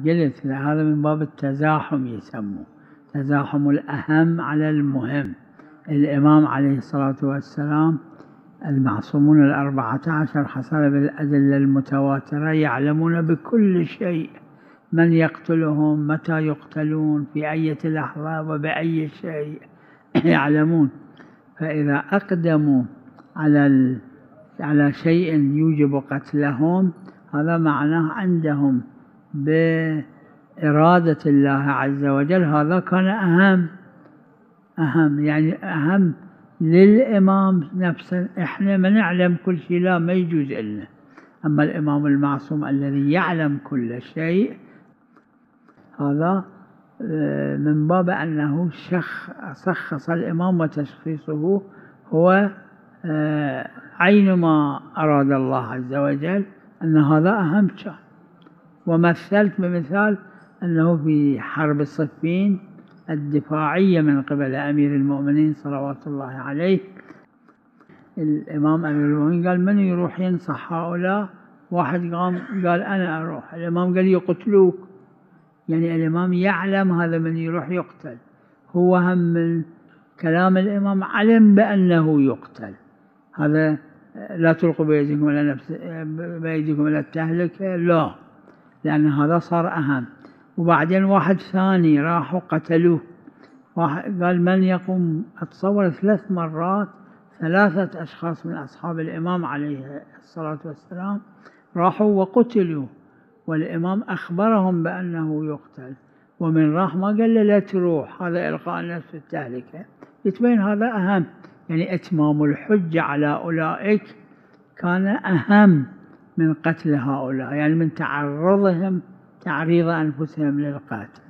قلت هذا من باب التزاحم، يسموه تزاحم الأهم على المهم. الإمام عليه الصلاة والسلام المعصومون 14 حسب الأدلة المتواترة يعلمون بكل شيء، من يقتلهم، متى يقتلون، في أي لحظة وبأي شيء يعلمون. فإذا أقدموا على شيء يوجب قتلهم، هذا معناه عندهم بإرادة الله عز وجل هذا كان أهم، يعني أهم للإمام نفسه. إحنا ما نعلم كل شيء، لا، ما يجوز لنا. أما الإمام المعصوم الذي يعلم كل شيء، هذا من باب أنه شخص الإمام، وتشخيصه هو عين ما أراد الله عز وجل، أن هذا أهم كان. ومثلت بمثال أنه في حرب صفين الدفاعية من قبل أمير المؤمنين صلوات الله عليه، الإمام أمير المؤمنين قال من يروح ينصح هؤلاء؟ واحد قام قال أنا أروح. الإمام قال يقتلوك، يعني الإمام يعلم هذا من يروح يقتل. هو هم من كلام الإمام علم بأنه يقتل. هذا لا تلقوا بأيديكم إلى التهلكة، لا، لأن هذا صار أهم. وبعدين واحد ثاني راحوا قتلوه، قال من يقوم؟ أتصور 3 مرات 3 أشخاص من أصحاب الإمام عليه الصلاة والسلام راحوا وقتلوا، والإمام أخبرهم بأنه يقتل. ومن راح ما قال له لا تروح، هذا إلقاء النفس في التهلكة. يتبين هذا أهم، يعني إتمام الحجة على أولئك كان أهم من قتل هؤلاء، يعني من تعريض أنفسهم للقتل.